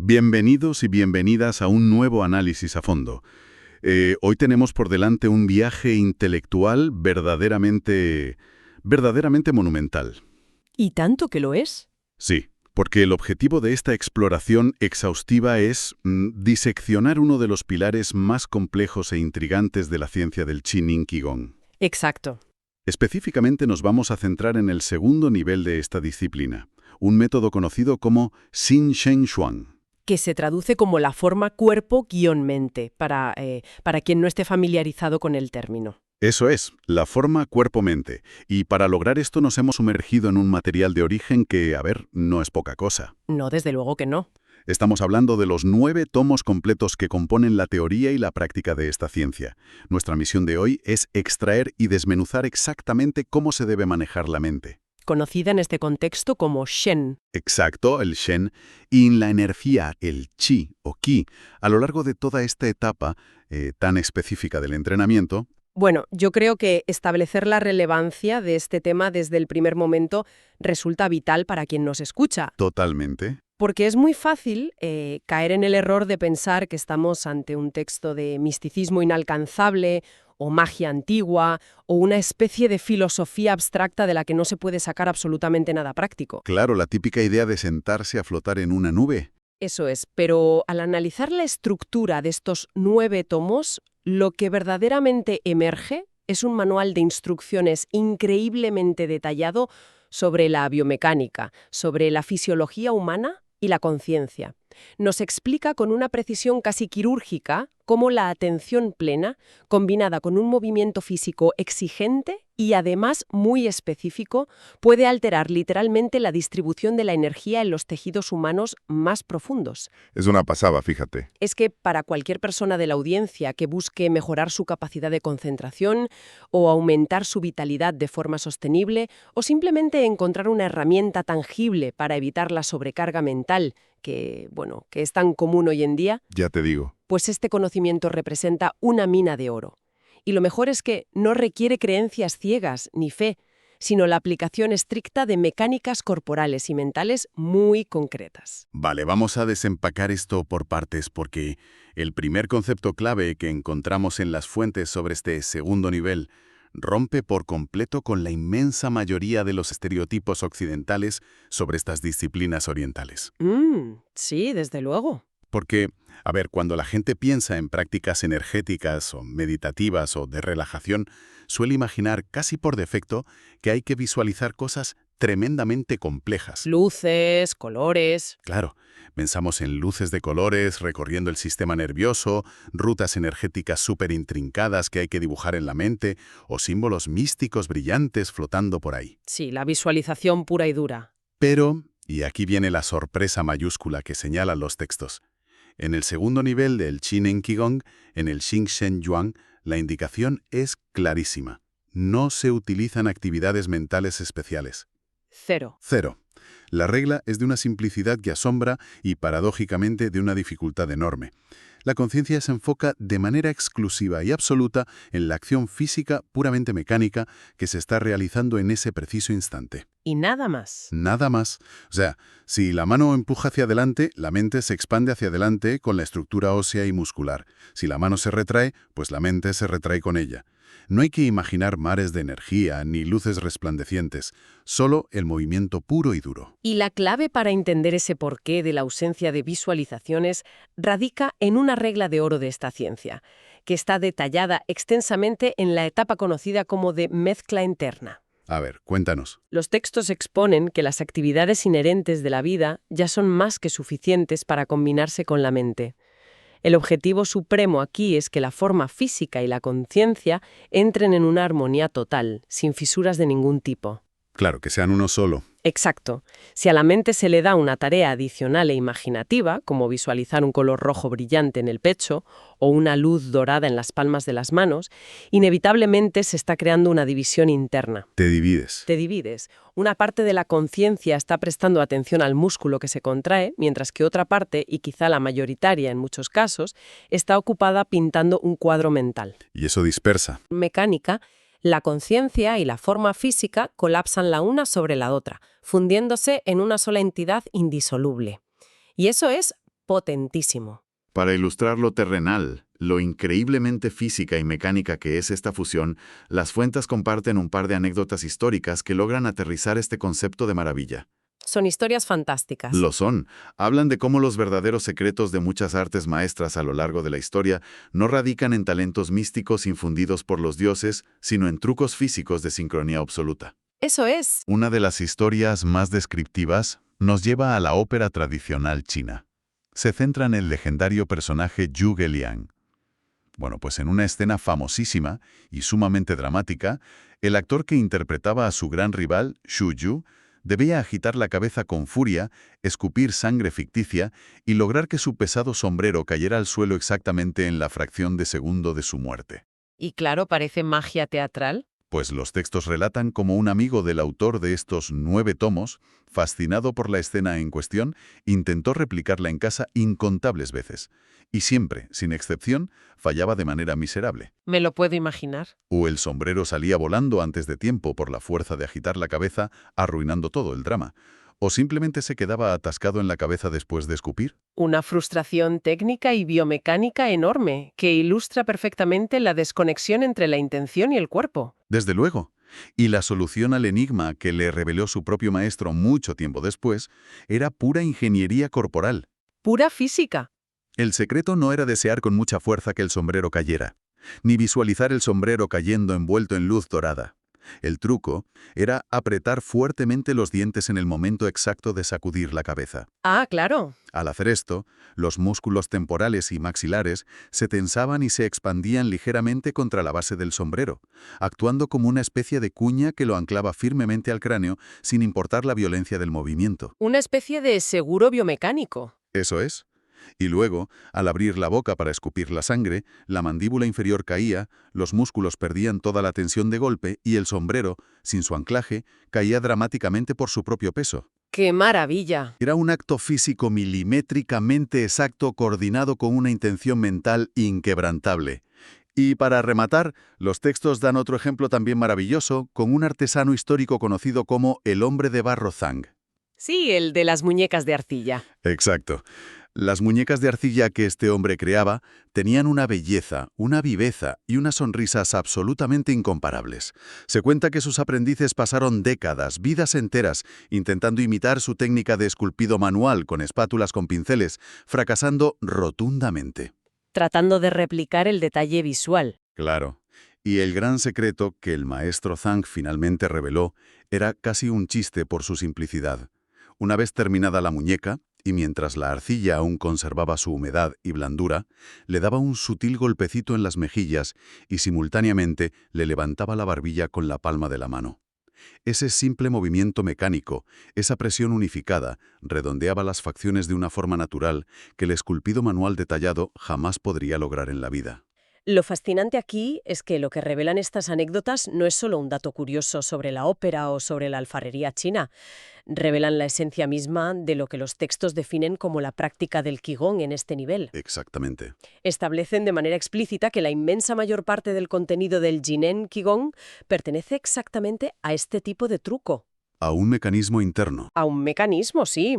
Bienvenidos y bienvenidas a un nuevo análisis a fondo. Hoy tenemos por delante un viaje intelectual verdaderamente monumental. ¿Y tanto que lo es? Sí, porque el objetivo de esta exploración exhaustiva es diseccionar uno de los pilares más complejos e intrigantes de la ciencia del Qin Qigong. Exacto. Específicamente nos vamos a centrar en el segundo nivel de esta disciplina, un método conocido como Xin Shen Xuan. Que se traduce como la forma cuerpo-mente, para quien no esté familiarizado con el término. Eso es, la forma cuerpo-mente. Y para lograr esto nos hemos sumergido en un material de origen que, no es poca cosa. No, desde luego que no. Estamos hablando de los 9 tomos completos que componen la teoría y la práctica de esta ciencia. Nuestra misión de hoy es extraer y desmenuzar exactamente cómo se debe manejar la mente. Conocida en este contexto como Shen. Exacto, el Shen, y en la energía, el Qi o Qi, a lo largo de toda esta etapa tan específica del entrenamiento. Bueno, yo creo que establecer la relevancia de este tema desde el primer momento resulta vital para quien nos escucha. Totalmente. Porque es muy fácil caer en el error de pensar que estamos ante un texto de misticismo inalcanzable o magia antigua, o una especie de filosofía abstracta de la que no se puede sacar absolutamente nada práctico. Claro, la típica idea de sentarse a flotar en una nube. Eso es, pero al analizar la estructura de estos 9 tomos, lo que verdaderamente emerge es un manual de instrucciones increíblemente detallado sobre la biomecánica, sobre la fisiología humana y la conciencia. Nos explica con una precisión casi quirúrgica cómo la atención plena, combinada con un movimiento físico exigente y además muy específico, puede alterar literalmente la distribución de la energía en los tejidos humanos más profundos. Es una pasada, fíjate. Es que para cualquier persona de la audiencia que busque mejorar su capacidad de concentración o aumentar su vitalidad de forma sostenible o simplemente encontrar una herramienta tangible para evitar la sobrecarga mental que es tan común hoy en día, Ya te digo. pues este conocimiento representa una mina de oro. Y lo mejor es que no requiere creencias ciegas ni fe, sino la aplicación estricta de mecánicas corporales y mentales muy concretas. Vale, vamos a desempacar esto por partes porque el primer concepto clave que encontramos en las fuentes sobre este segundo nivel rompe por completo con la inmensa mayoría de los estereotipos occidentales sobre estas disciplinas orientales. Sí, desde luego. Porque, cuando la gente piensa en prácticas energéticas o meditativas o de relajación, suele imaginar casi por defecto que hay que visualizar cosas tremendamente complejas. Luces, colores. Claro, pensamos en luces de colores recorriendo el sistema nervioso, rutas energéticas súper intrincadas que hay que dibujar en la mente, o símbolos místicos brillantes flotando por ahí. Sí, la visualización pura y dura. Pero, y aquí viene la sorpresa mayúscula que señalan los textos, en el segundo nivel del Qin Qigong, en el Xin Shen Yuan, la indicación es clarísima. No se utilizan actividades mentales especiales. Cero. La regla es de una simplicidad que asombra y, paradójicamente, de una dificultad enorme. La conciencia se enfoca de manera exclusiva y absoluta en la acción física puramente mecánica que se está realizando en ese preciso instante. Y nada más. Nada más. O sea, si la mano empuja hacia adelante, la mente se expande hacia adelante con la estructura ósea y muscular. Si la mano se retrae, pues la mente se retrae con ella. No hay que imaginar mares de energía ni luces resplandecientes, solo el movimiento puro y duro. Y la clave para entender ese porqué de la ausencia de visualizaciones radica en una regla de oro de esta ciencia, que está detallada extensamente en la etapa conocida como de mezcla interna. A ver, cuéntanos. Los textos exponen que las actividades inherentes de la vida ya son más que suficientes para combinarse con la mente. El objetivo supremo aquí es que la forma física y la conciencia entren en una armonía total, sin fisuras de ningún tipo. Claro, que sean uno solo. Exacto. Si a la mente se le da una tarea adicional e imaginativa, como visualizar un color rojo brillante en el pecho o una luz dorada en las palmas de las manos, inevitablemente se está creando una división interna. Te divides. Te divides. Una parte de la conciencia está prestando atención al músculo que se contrae, mientras que otra parte, y quizá la mayoritaria en muchos casos, está ocupada pintando un cuadro mental. Y eso dispersa. Mecánica. La conciencia y la forma física colapsan la una sobre la otra, fundiéndose en una sola entidad indisoluble. Y eso es Potentísimo. Para ilustrar lo terrenal, lo increíblemente física y mecánica que es esta fusión, las fuentes comparten un par de anécdotas históricas que logran aterrizar este concepto de maravilla. Son historias fantásticas. Lo son. Hablan de cómo los verdaderos secretos de muchas artes maestras a lo largo de la historia no radican en talentos místicos infundidos por los dioses, sino en trucos físicos de sincronía absoluta. Eso es. Una de las historias más descriptivas nos lleva a la ópera tradicional china. Se centra en el legendario personaje Zhuge Liang. Bueno, pues en una escena famosísima y sumamente dramática, el actor que interpretaba a su gran rival, Xu Yu, debía agitar la cabeza con furia, escupir sangre ficticia y lograr que su pesado sombrero cayera al suelo exactamente en la fracción de segundo de su muerte. Y claro, parece magia teatral. Pues los textos relatan cómo un amigo del autor de estos 9 tomos, fascinado por la escena en cuestión, intentó replicarla en casa incontables veces. Y siempre, sin excepción, fallaba de manera miserable. Me lo puedo imaginar. O el sombrero salía volando antes de tiempo por la fuerza de agitar la cabeza, arruinando todo el drama. O simplemente se quedaba atascado en la cabeza después de escupir. Una frustración técnica y biomecánica enorme que ilustra perfectamente la desconexión entre la intención y el cuerpo. Desde luego. Y la solución al enigma que le reveló su propio maestro mucho tiempo después era pura ingeniería corporal. Pura física. El secreto no era desear con mucha fuerza que el sombrero cayera, ni visualizar el sombrero cayendo envuelto en luz dorada. El truco era apretar fuertemente los dientes en el momento exacto de sacudir la cabeza. Ah, claro. Al hacer esto, los músculos temporales y maxilares se tensaban y se expandían ligeramente contra la base del sombrero, actuando como una especie de cuña que lo anclaba firmemente al cráneo sin importar la violencia del movimiento. Una especie de seguro biomecánico. Eso es. Y luego, al abrir la boca para escupir la sangre, la mandíbula inferior caía, los músculos perdían toda la tensión de golpe y el sombrero, sin su anclaje, caía dramáticamente por su propio peso. ¡Qué maravilla! Era un acto físico milimétricamente exacto coordinado con una intención mental inquebrantable. Y para rematar, los textos dan otro ejemplo también maravilloso con un artesano histórico conocido como el hombre de barro Zhang. Sí, el de las muñecas de arcilla. Exacto. Las muñecas de arcilla que este hombre creaba tenían una belleza, una viveza y unas sonrisas absolutamente incomparables. Se cuenta que sus aprendices pasaron décadas, vidas enteras, intentando imitar su técnica de esculpido manual con espátulas con pinceles, fracasando rotundamente. Tratando de replicar el detalle visual. Claro. Y el gran secreto que el maestro Zhang finalmente reveló era casi un chiste por su simplicidad. Una vez terminada la muñeca, y mientras la arcilla aún conservaba su humedad y blandura, le daba un sutil golpecito en las mejillas y simultáneamente le levantaba la barbilla con la palma de la mano. Ese simple movimiento mecánico, esa presión unificada, redondeaba las facciones de una forma natural que el esculpido manual detallado jamás podría lograr en la vida. Lo fascinante aquí es que lo que revelan estas anécdotas no es solo un dato curioso sobre la ópera o sobre la alfarería china. Revelan la esencia misma de lo que los textos definen como la práctica del Qigong en este nivel. Exactamente. Establecen de manera explícita que la inmensa mayor parte del contenido del Jinen Qigong pertenece exactamente a este tipo de truco. A un mecanismo interno. A un mecanismo, sí.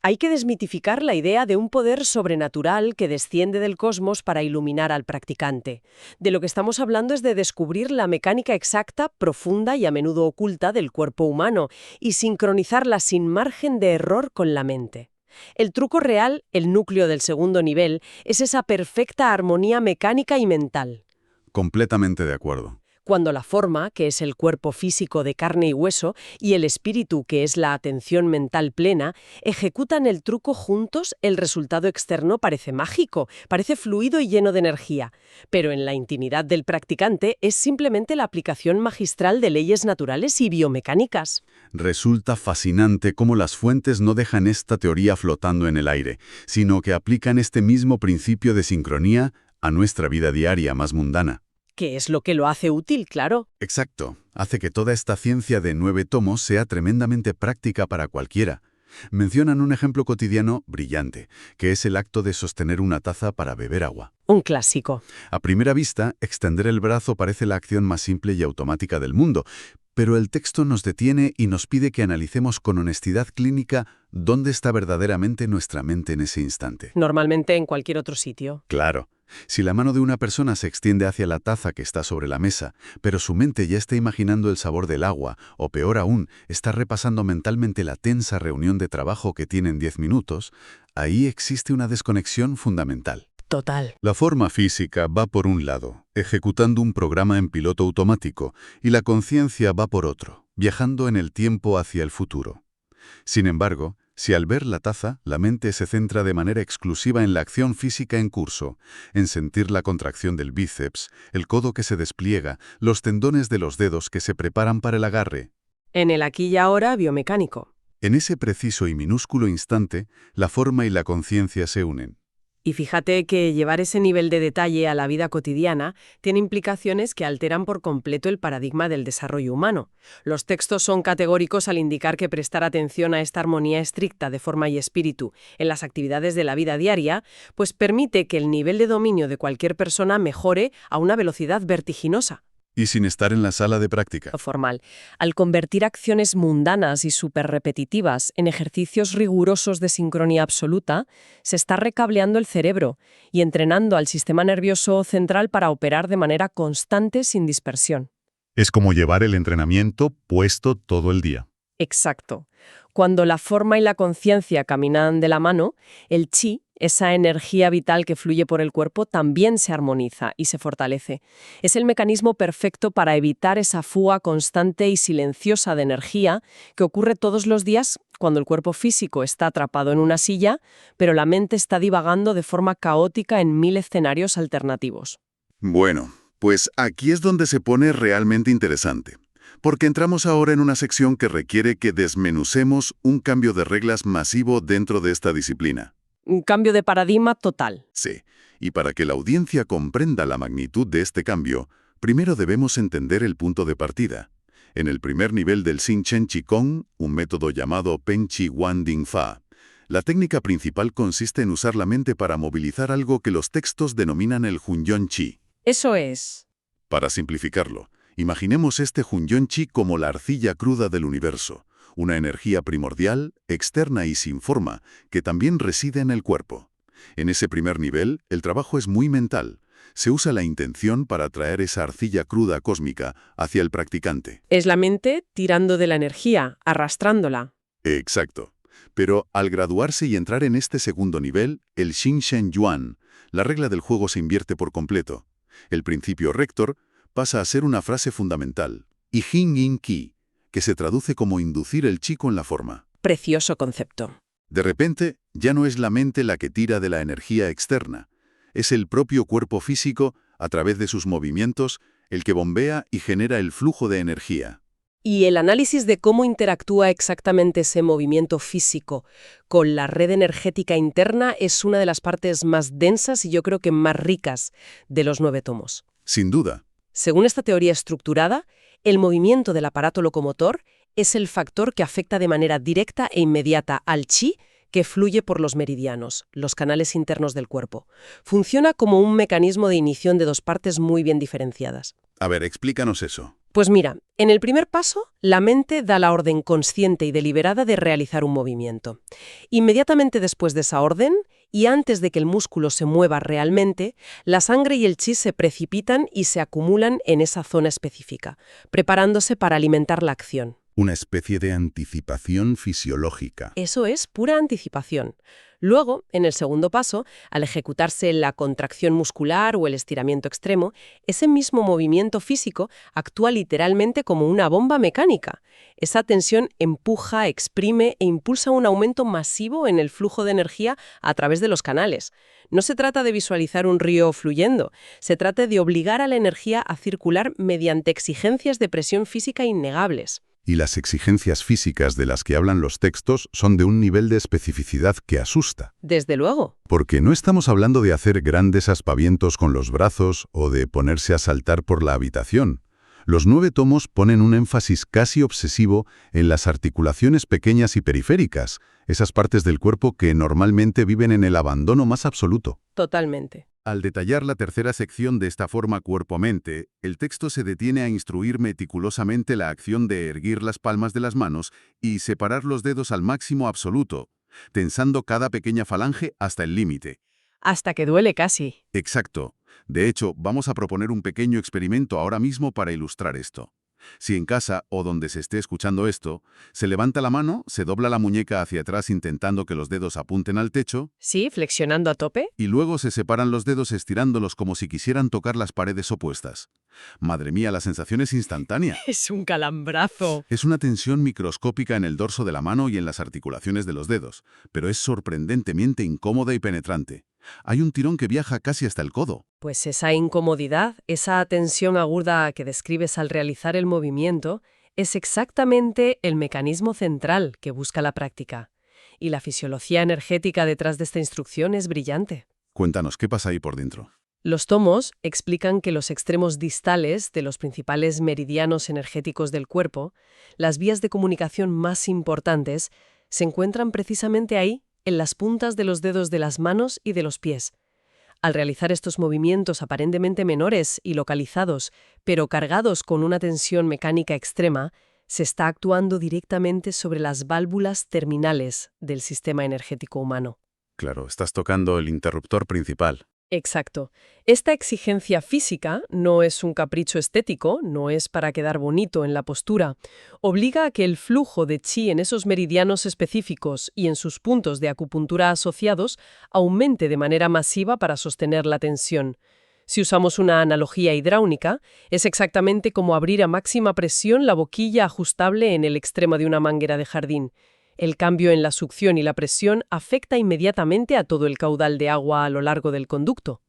Hay que desmitificar la idea de un poder sobrenatural que desciende del cosmos para iluminar al practicante. De lo que estamos hablando es de descubrir la mecánica exacta, profunda y a menudo oculta del cuerpo humano y sincronizarla sin margen de error con la mente. El truco real, el núcleo del segundo nivel, es esa perfecta armonía mecánica y mental. Completamente de acuerdo. Cuando la forma, que es el cuerpo físico de carne y hueso, y el espíritu, que es la atención mental plena, ejecutan el truco juntos, el resultado externo parece mágico, parece fluido y lleno de energía. Pero en la intimidad del practicante es simplemente la aplicación magistral de leyes naturales y biomecánicas. Resulta fascinante cómo las fuentes no dejan esta teoría flotando en el aire, sino que aplican este mismo principio de sincronía a nuestra vida diaria más mundana. Que es lo que lo hace útil, claro. Exacto. Hace que toda esta ciencia de 9 tomos sea tremendamente práctica para cualquiera. Mencionan un ejemplo cotidiano brillante, que es el acto de sostener una taza para beber agua. Un clásico. A primera vista, extender el brazo parece la acción más simple y automática del mundo, pero el texto nos detiene y nos pide que analicemos con honestidad clínica ¿dónde está verdaderamente nuestra mente en ese instante? Normalmente en cualquier otro sitio. Claro. Si la mano de una persona se extiende hacia la taza que está sobre la mesa, pero su mente ya está imaginando el sabor del agua, o peor aún, está repasando mentalmente la tensa reunión de trabajo que tiene en 10 minutos, ahí existe una desconexión fundamental. Total. La forma física va por un lado, ejecutando un programa en piloto automático, y la conciencia va por otro, viajando en el tiempo hacia el futuro. Sin embargo, si al ver la taza, la mente se centra de manera exclusiva en la acción física en curso, en sentir la contracción del bíceps, el codo que se despliega, los tendones de los dedos que se preparan para el agarre, En el aquí y ahora biomecánico. en ese preciso y minúsculo instante, la forma y la conciencia se unen. Y fíjate que llevar ese nivel de detalle a la vida cotidiana tiene implicaciones que alteran por completo el paradigma del desarrollo humano. Los textos son categóricos al indicar que prestar atención a esta armonía estricta de forma y espíritu en las actividades de la vida diaria, pues permite que el nivel de dominio de cualquier persona mejore a una velocidad vertiginosa. Y sin estar en la sala de práctica. Formal, al convertir acciones mundanas y superrepetitivas en ejercicios rigurosos de sincronía absoluta, se está recableando el cerebro y entrenando al sistema nervioso central para operar de manera constante sin dispersión. Es como llevar el entrenamiento puesto todo el día. Exacto. Cuando la forma y la conciencia caminan de la mano, el chi, esa energía vital que fluye por el cuerpo, también se armoniza y se fortalece. Es el mecanismo perfecto para evitar esa fuga constante y silenciosa de energía que ocurre todos los días cuando el cuerpo físico está atrapado en una silla, pero la mente está divagando de forma caótica en 1000 escenarios alternativos. Bueno, pues aquí es donde se pone realmente interesante. Porque entramos ahora en una sección que requiere que desmenucemos un cambio de reglas masivo dentro de esta disciplina. Un cambio de paradigma total. Sí, y para que la audiencia comprenda la magnitud de este cambio, primero debemos entender el punto de partida. En el primer nivel del Xin Chen Qigong, un método llamado Pen Chi Wan Ding Fa, la técnica principal consiste en usar la mente para movilizar algo que los textos denominan el Hunyuan Qi. Eso es. Para simplificarlo, imaginemos este Hunyuan Qi como la arcilla cruda del universo, una energía primordial, externa y sin forma, que también reside en el cuerpo. En ese primer nivel, el trabajo es muy mental. Se usa la intención para atraer esa arcilla cruda cósmica hacia el practicante. Es la mente tirando de la energía, arrastrándola. Exacto. Pero al graduarse y entrar en este segundo nivel, el Xin Shen Yuan, la regla del juego se invierte por completo. El principio rector pasa a ser una frase fundamental, y Jing Yin Qi, que se traduce como inducir el chi con la forma. Precioso concepto. De repente, ya no es la mente la que tira de la energía externa. Es el propio cuerpo físico, a través de sus movimientos, el que bombea y genera el flujo de energía. Y el análisis de cómo interactúa exactamente ese movimiento físico con la red energética interna es una de las partes más densas y yo creo que más ricas de los 9 tomos. Sin duda. Según esta teoría estructurada, el movimiento del aparato locomotor es el factor que afecta de manera directa e inmediata al chi que fluye por los meridianos, los canales internos del cuerpo. Funciona como un mecanismo de ignición de dos partes muy bien diferenciadas. A ver, explícanos eso. Pues mira, en el primer paso, la mente da la orden consciente y deliberada de realizar un movimiento. Inmediatamente después de esa orden, y antes de que el músculo se mueva realmente, la sangre y el chi se precipitan y se acumulan en esa zona específica, preparándose para alimentar la acción. Una especie de anticipación fisiológica. Eso es pura anticipación. Luego, en el segundo paso, al ejecutarse la contracción muscular o el estiramiento extremo, ese mismo movimiento físico actúa literalmente como una bomba mecánica. Esa tensión empuja, exprime e impulsa un aumento masivo en el flujo de energía a través de los canales. No se trata de visualizar un río fluyendo, se trata de obligar a la energía a circular mediante exigencias de presión física innegables. Y las exigencias físicas de las que hablan los textos son de un nivel de especificidad que asusta. Desde luego. Porque no estamos hablando de hacer grandes aspavientos con los brazos o de ponerse a saltar por la habitación. Los 9 tomos ponen un énfasis casi obsesivo en las articulaciones pequeñas y periféricas, esas partes del cuerpo que normalmente viven en el abandono más absoluto. Totalmente. Al detallar la tercera sección de esta forma cuerpo-mente, el texto se detiene a instruir meticulosamente la acción de erguir las palmas de las manos y separar los dedos al máximo absoluto, tensando cada pequeña falange hasta el límite. Hasta que duele casi. Exacto. De hecho, vamos a proponer un pequeño experimento ahora mismo para ilustrar esto. Si en casa o donde se esté escuchando esto, se levanta la mano, se dobla la muñeca hacia atrás intentando que los dedos apunten al techo, Sí, flexionando a tope. y luego se separan los dedos estirándolos como si quisieran tocar las paredes opuestas. Madre mía, la sensación es instantánea. Es un calambrazo. Es una tensión microscópica en el dorso de la mano y en las articulaciones de los dedos, pero es sorprendentemente incómoda y penetrante. Hay un tirón que viaja casi hasta el codo. Pues esa incomodidad, esa tensión aguda que describes al realizar el movimiento, es exactamente el mecanismo central que busca la práctica. Y la fisiología energética detrás de esta instrucción es brillante. Cuéntanos, ¿qué pasa ahí por dentro? Los tomos explican que los extremos distales de los principales meridianos energéticos del cuerpo, las vías de comunicación más importantes, se encuentran precisamente ahí, en las puntas de los dedos de las manos y de los pies. Al realizar estos movimientos aparentemente menores y localizados, pero cargados con una tensión mecánica extrema, se está actuando directamente sobre las válvulas terminales del sistema energético humano. Claro, estás tocando el interruptor principal. Exacto. Esta exigencia física no es un capricho estético, no es para quedar bonito en la postura. Obliga a que el flujo de chi en esos meridianos específicos y en sus puntos de acupuntura asociados aumente de manera masiva para sostener la tensión. Si usamos una analogía hidráulica, es exactamente como abrir a máxima presión la boquilla ajustable en el extremo de una manguera de jardín. El cambio en la succión y la presión afecta inmediatamente a todo el caudal de agua a lo largo del conducto.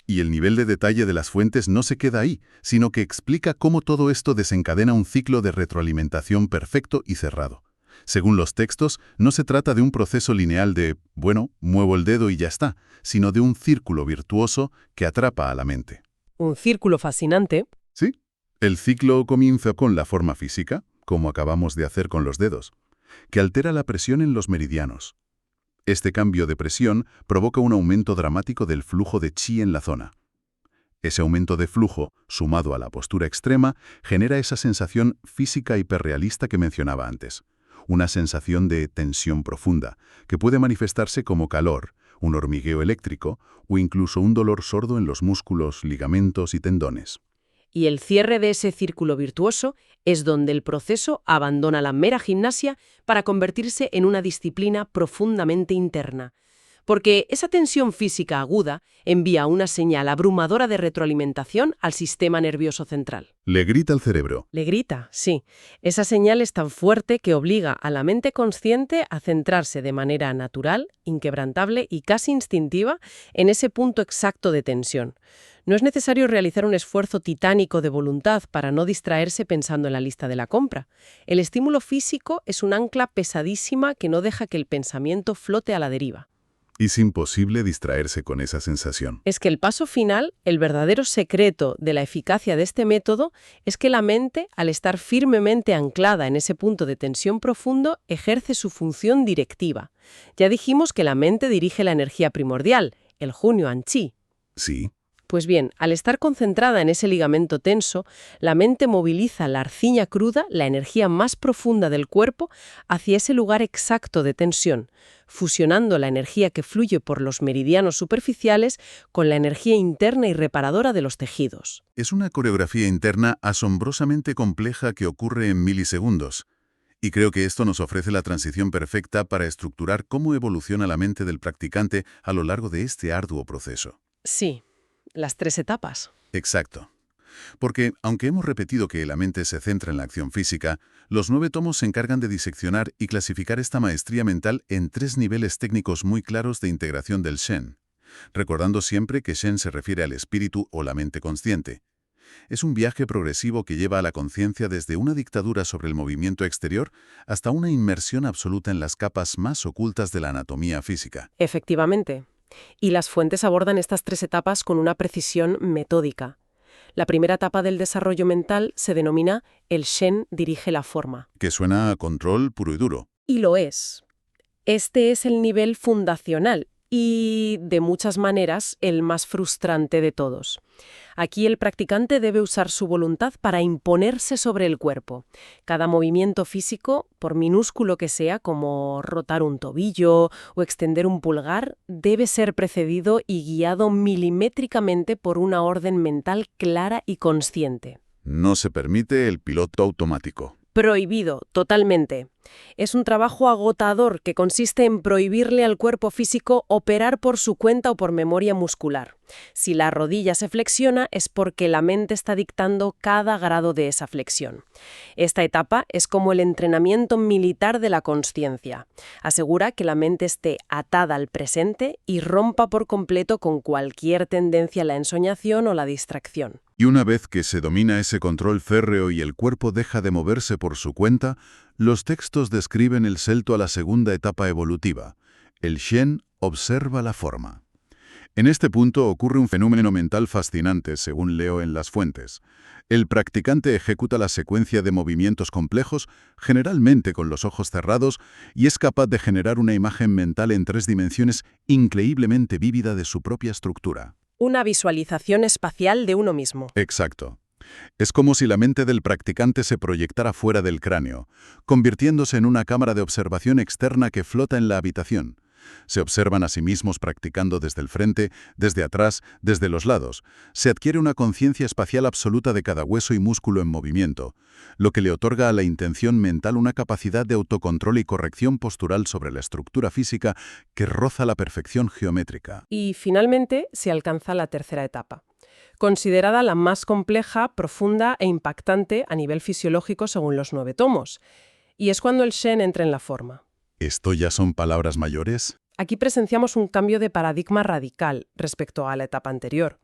Y el nivel de detalle de las fuentes no se queda ahí, sino que explica cómo todo esto desencadena un ciclo de retroalimentación perfecto y cerrado. Según los textos, no se trata de un proceso lineal de, bueno, muevo el dedo y ya está, sino de un círculo virtuoso que atrapa a la mente. Un círculo fascinante. ¿Sí? El ciclo comienza con la forma física, como acabamos de hacer con los dedos, que altera la presión en los meridianos. Este cambio de presión provoca un aumento dramático del flujo de chi en la zona. Ese aumento de flujo, sumado a la postura extrema, genera esa sensación física hiperrealista que mencionaba antes. Una sensación de tensión profunda, que puede manifestarse como calor, un hormigueo eléctrico o incluso un dolor sordo en los músculos, ligamentos y tendones. Y el cierre de ese círculo virtuoso es donde el proceso abandona la mera gimnasia para convertirse en una disciplina profundamente interna. Porque esa tensión física aguda envía una señal abrumadora de retroalimentación al sistema nervioso central. Le grita al cerebro. Le grita, sí. Esa señal es tan fuerte que obliga a la mente consciente a centrarse de manera natural, inquebrantable y casi instintiva en ese punto exacto de tensión. No es necesario realizar un esfuerzo titánico de voluntad para no distraerse pensando en la lista de la compra. El estímulo físico es un ancla pesadísima que no deja que el pensamiento flote a la deriva. Es imposible distraerse con esa sensación. Es que el paso final, el verdadero secreto de la eficacia de este método, es que la mente, al estar firmemente anclada en ese punto de tensión profundo, ejerce su función directiva. Ya dijimos que la mente dirige la energía primordial, el Hunyuan Chi. Sí. Pues bien, al estar concentrada en ese ligamento tenso, la mente moviliza la arcilla cruda, la energía más profunda del cuerpo, hacia ese lugar exacto de tensión, fusionando la energía que fluye por los meridianos superficiales con la energía interna y reparadora de los tejidos. Es una coreografía interna asombrosamente compleja que ocurre en milisegundos. Y creo que esto nos ofrece la transición perfecta para estructurar cómo evoluciona la mente del practicante a lo largo de este arduo proceso. Sí. Las 3 etapas. Exacto. Porque, aunque hemos repetido que la mente se centra en la acción física, los 9 tomos se encargan de diseccionar y clasificar esta maestría mental en 3 niveles técnicos muy claros de integración del Shen, recordando siempre que Shen se refiere al espíritu o la mente consciente. Es un viaje progresivo que lleva a la conciencia desde una dictadura sobre el movimiento exterior hasta una inmersión absoluta en las capas más ocultas de la anatomía física. Efectivamente. Y las fuentes abordan estas 3 etapas con una precisión metódica. La primera etapa del desarrollo mental se denomina el Shen dirige la forma. Que suena a control puro y duro. Y lo es. Este es el nivel fundacional y, de muchas maneras, el más frustrante de todos. Aquí el practicante debe usar su voluntad para imponerse sobre el cuerpo. Cada movimiento físico, por minúsculo que sea, como rotar un tobillo o extender un pulgar, debe ser precedido y guiado milimétricamente por una orden mental clara y consciente. No se permite el piloto automático. Prohibido, totalmente. Es un trabajo agotador que consiste en prohibirle al cuerpo físico operar por su cuenta o por memoria muscular. Si la rodilla se flexiona es porque la mente está dictando cada grado de esa flexión. Esta etapa es como el entrenamiento militar de la consciencia. Asegura que la mente esté atada al presente y rompa por completo con cualquier tendencia a la ensoñación o la distracción. Y una vez que se domina ese control férreo y el cuerpo deja de moverse por su cuenta, los textos describen el salto a la segunda etapa evolutiva. El Shen observa la forma. En este punto ocurre un fenómeno mental fascinante, según leo en las fuentes. El practicante ejecuta la secuencia de movimientos complejos, generalmente con los ojos cerrados, y es capaz de generar una imagen mental en 3 dimensiones increíblemente vívida de su propia estructura. Una visualización espacial de uno mismo. Exacto. Es como si la mente del practicante se proyectara fuera del cráneo, convirtiéndose en una cámara de observación externa que flota en la habitación. Se observan a sí mismos practicando desde el frente, desde atrás, desde los lados. Se adquiere una conciencia espacial absoluta de cada hueso y músculo en movimiento, lo que le otorga a la intención mental una capacidad de autocontrol y corrección postural sobre la estructura física que roza la perfección geométrica. Y finalmente se alcanza la tercera etapa, considerada la más compleja, profunda e impactante a nivel fisiológico según los 9 tomos. Y es cuando el Shen entra en la forma. ¿Esto ya son palabras mayores? Aquí presenciamos un cambio de paradigma radical respecto a la etapa anterior.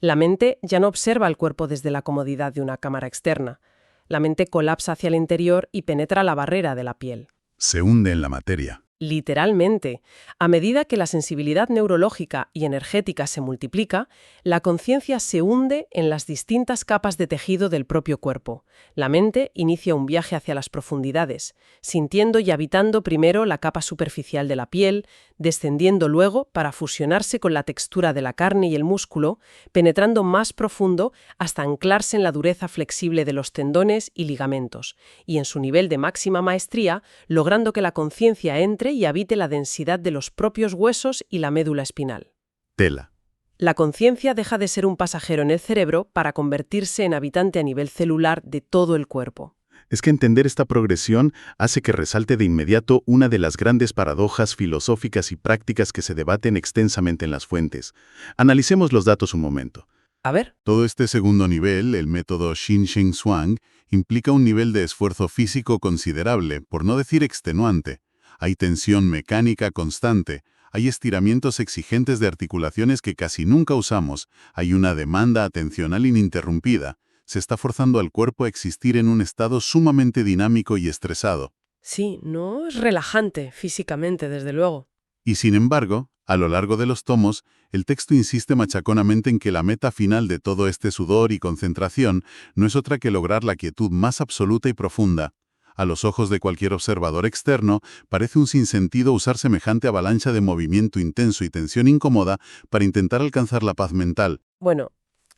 La mente ya no observa el cuerpo desde la comodidad de una cámara externa. La mente colapsa hacia el interior y penetra la barrera de la piel. Se hunde en la materia. Literalmente, a medida que la sensibilidad neurológica y energética se multiplica, la conciencia se hunde en las distintas capas de tejido del propio cuerpo. La mente inicia un viaje hacia las profundidades, sintiendo y habitando primero la capa superficial de la piel, descendiendo luego para fusionarse con la textura de la carne y el músculo, penetrando más profundo hasta anclarse en la dureza flexible de los tendones y ligamentos, y en su nivel de máxima maestría, logrando que la conciencia entre y habite la densidad de los propios huesos y la médula espinal. Tela. La conciencia deja de ser un pasajero en el cerebro para convertirse en habitante a nivel celular de todo el cuerpo. Es que entender esta progresión hace que resalte de inmediato una de las grandes paradojas filosóficas y prácticas que se debaten extensamente en las fuentes. Analicemos los datos un momento. A ver. Todo este segundo nivel, el método Xin-Sheng Zhuang, implica un nivel de esfuerzo físico considerable, por no decir extenuante. Hay tensión mecánica constante, hay estiramientos exigentes de articulaciones que casi nunca usamos, hay una demanda atencional ininterrumpida. Se está forzando al cuerpo a existir en un estado sumamente dinámico y estresado. Sí, no es relajante físicamente, desde luego. Y sin embargo, a lo largo de los tomos, el texto insiste machaconamente en que la meta final de todo este sudor y concentración no es otra que lograr la quietud más absoluta y profunda. A los ojos de cualquier observador externo, parece un sinsentido usar semejante avalancha de movimiento intenso y tensión incómoda para intentar alcanzar la paz mental. Bueno,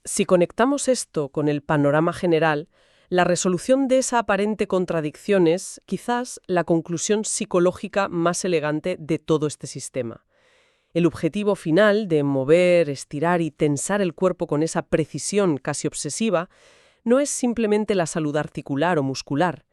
si conectamos esto con el panorama general, la resolución de esa aparente contradicción es, quizás, la conclusión psicológica más elegante de todo este sistema. El objetivo final de mover, estirar y tensar el cuerpo con esa precisión casi obsesiva no es simplemente la salud articular o muscular,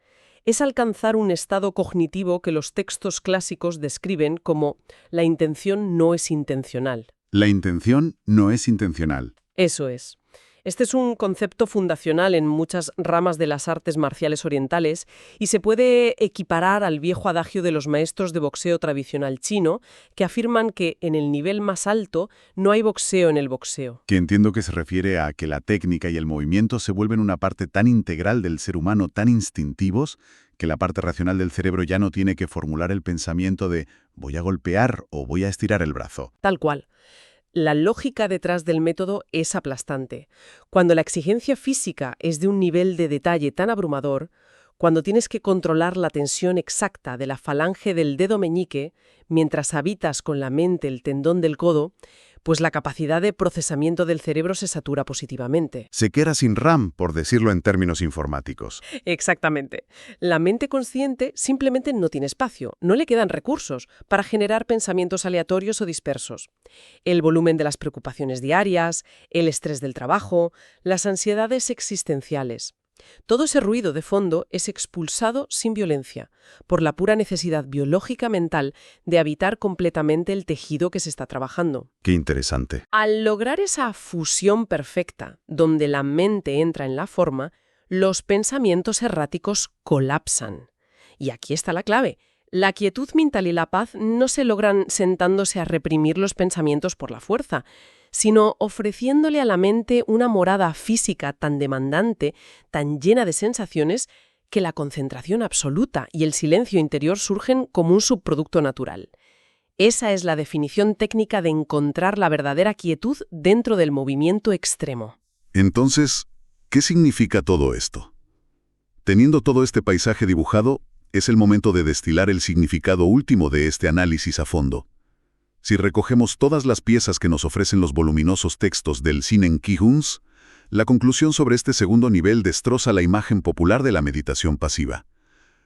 es alcanzar un estado cognitivo que los textos clásicos describen como la intención no es intencional. La intención no es intencional. Eso es. Este es un concepto fundacional en muchas ramas de las artes marciales orientales y se puede equiparar al viejo adagio de los maestros de boxeo tradicional chino, que afirman que en el nivel más alto no hay boxeo en el boxeo. Que entiendo que se refiere a que la técnica y el movimiento se vuelven una parte tan integral del ser humano, tan instintivos, que la parte racional del cerebro ya no tiene que formular el pensamiento de voy a golpear o voy a estirar el brazo. Tal cual. La lógica detrás del método es aplastante. Cuando la exigencia física es de un nivel de detalle tan abrumador, Cuando tienes que controlar la tensión exacta de la falange del dedo meñique mientras habitas con la mente el tendón del codo, pues la capacidad de procesamiento del cerebro se satura positivamente. Se queda sin RAM, por decirlo en términos informáticos. Exactamente. La mente consciente simplemente no tiene espacio, no le quedan recursos para generar pensamientos aleatorios o dispersos. El volumen de las preocupaciones diarias, el estrés del trabajo, las ansiedades existenciales. Todo ese ruido de fondo es expulsado sin violencia, por la pura necesidad biológica mental de habitar completamente el tejido que se está trabajando. Qué interesante. Al lograr esa fusión perfecta, donde la mente entra en la forma, los pensamientos erráticos colapsan. Y aquí está la clave. La quietud mental y la paz no se logran sentándose a reprimir los pensamientos por la fuerza, sino ofreciéndole a la mente una morada física tan demandante, tan llena de sensaciones, que la concentración absoluta y el silencio interior surgen como un subproducto natural. Esa es la definición técnica de encontrar la verdadera quietud dentro del movimiento extremo. Entonces, ¿qué significa todo esto? Teniendo todo este paisaje dibujado, es el momento de destilar el significado último de este análisis a fondo. Si recogemos todas las piezas que nos ofrecen los voluminosos textos del Sinnen-Ki Huns, la conclusión sobre este segundo nivel destroza la imagen popular de la meditación pasiva.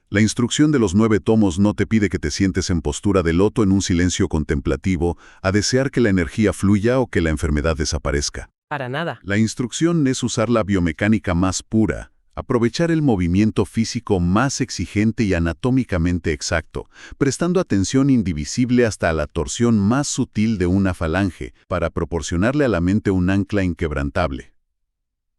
La instrucción de los 9 tomos no te pide que te sientes en postura de loto en un silencio contemplativo, a desear que la energía fluya o que la enfermedad desaparezca. Para nada. La instrucción es usar la biomecánica más pura, aprovechar el movimiento físico más exigente y anatómicamente exacto, prestando atención indivisible hasta a la torsión más sutil de una falange, para proporcionarle a la mente un ancla inquebrantable.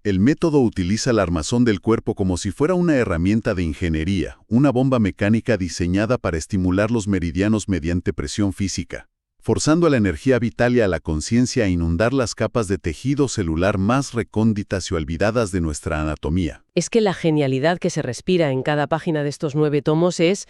El método utiliza el armazón del cuerpo como si fuera una herramienta de ingeniería, una bomba mecánica diseñada para estimular los meridianos mediante presión física, forzando a la energía vital y a la conciencia a inundar las capas de tejido celular más recónditas y olvidadas de nuestra anatomía. Es que la genialidad que se respira en cada página de estos 9 tomos es,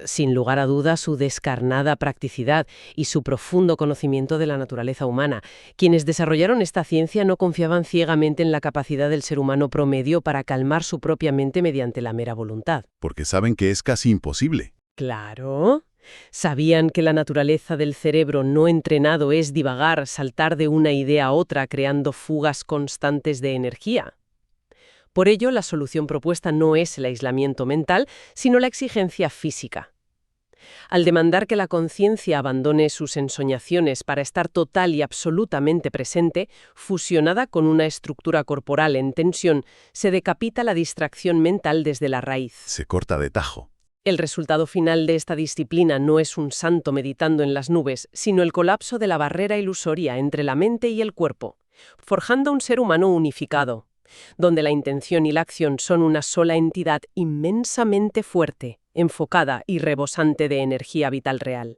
sin lugar a dudas, su descarnada practicidad y su profundo conocimiento de la naturaleza humana. Quienes desarrollaron esta ciencia no confiaban ciegamente en la capacidad del ser humano promedio para calmar su propia mente mediante la mera voluntad. Porque saben que es casi imposible. Claro. Sabían que la naturaleza del cerebro no entrenado es divagar, saltar de una idea a otra, creando fugas constantes de energía. Por ello, la solución propuesta no es el aislamiento mental, sino la exigencia física. Al demandar que la conciencia abandone sus ensoñaciones para estar total y absolutamente presente, fusionada con una estructura corporal en tensión, se decapita la distracción mental desde la raíz. Se corta de tajo. El resultado final de esta disciplina no es un santo meditando en las nubes, sino el colapso de la barrera ilusoria entre la mente y el cuerpo, forjando un ser humano unificado, donde la intención y la acción son una sola entidad inmensamente fuerte, enfocada y rebosante de energía vital real.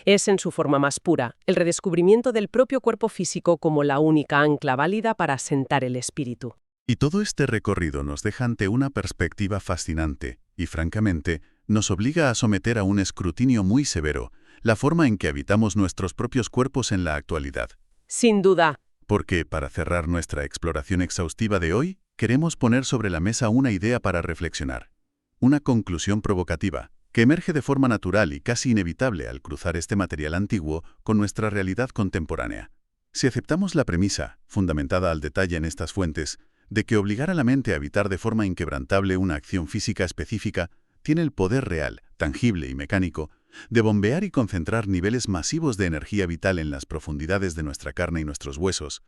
Es, en su forma más pura, el redescubrimiento del propio cuerpo físico como la única ancla válida para asentar el espíritu. Y todo este recorrido nos deja ante una perspectiva fascinante y, francamente, nos obliga a someter a un escrutinio muy severo la forma en que habitamos nuestros propios cuerpos en la actualidad. Sin duda. Porque, para cerrar nuestra exploración exhaustiva de hoy, queremos poner sobre la mesa una idea para reflexionar. Una conclusión provocativa, que emerge de forma natural y casi inevitable al cruzar este material antiguo con nuestra realidad contemporánea. Si aceptamos la premisa, fundamentada al detalle en estas fuentes, de que obligar a la mente a habitar de forma inquebrantable una acción física específica tiene el poder real, tangible y mecánico de bombear y concentrar niveles masivos de energía vital en las profundidades de nuestra carne y nuestros huesos,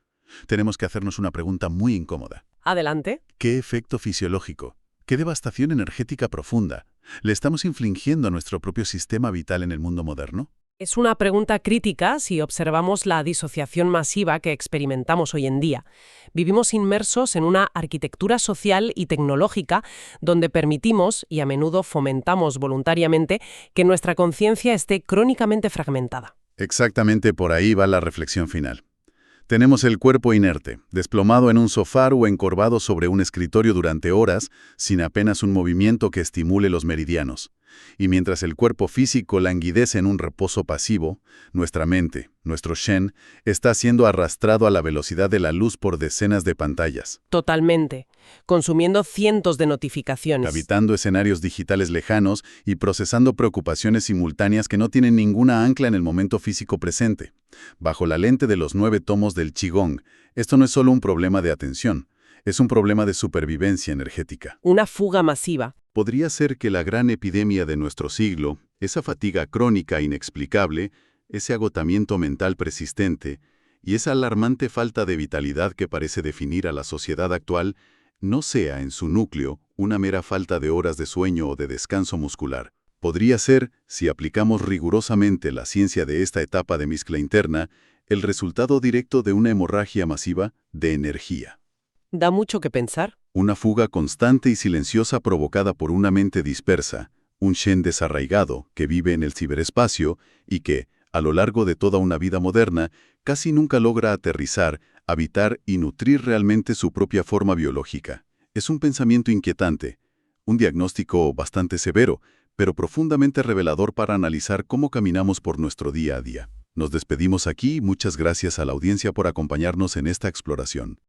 tenemos que hacernos una pregunta muy incómoda. Adelante. ¿Qué efecto fisiológico, qué devastación energética profunda le estamos infligiendo a nuestro propio sistema vital en el mundo moderno? Es una pregunta crítica si observamos la disociación masiva que experimentamos hoy en día. Vivimos inmersos en una arquitectura social y tecnológica donde permitimos, y a menudo fomentamos voluntariamente, que nuestra conciencia esté crónicamente fragmentada. Exactamente por ahí va la reflexión final. Tenemos el cuerpo inerte, desplomado en un sofá o encorvado sobre un escritorio durante horas, sin apenas un movimiento que estimule los meridianos. Y mientras el cuerpo físico languidece en un reposo pasivo, nuestra mente, nuestro Shen, está siendo arrastrado a la velocidad de la luz por decenas de pantallas, Totalmente. Consumiendo cientos de notificaciones. habitando escenarios digitales lejanos y procesando preocupaciones simultáneas que no tienen ninguna ancla en el momento físico presente. Bajo la lente de los 9 tomos del Qigong, esto no es solo un problema de atención, es un problema de supervivencia energética. Una fuga masiva. Podría ser que la gran epidemia de nuestro siglo, esa fatiga crónica inexplicable, ese agotamiento mental persistente y esa alarmante falta de vitalidad que parece definir a la sociedad actual, no sea en su núcleo una mera falta de horas de sueño o de descanso muscular. Podría ser, si aplicamos rigurosamente la ciencia de esta etapa de mezcla interna, el resultado directo de una hemorragia masiva de energía. Da mucho que pensar. Una fuga constante y silenciosa provocada por una mente dispersa, un Shen desarraigado que vive en el ciberespacio y que, a lo largo de toda una vida moderna, casi nunca logra aterrizar, habitar y nutrir realmente su propia forma biológica. Es un pensamiento inquietante, un diagnóstico bastante severo, pero profundamente revelador para analizar cómo caminamos por nuestro día a día. Nos despedimos aquí y muchas gracias a la audiencia por acompañarnos en esta exploración.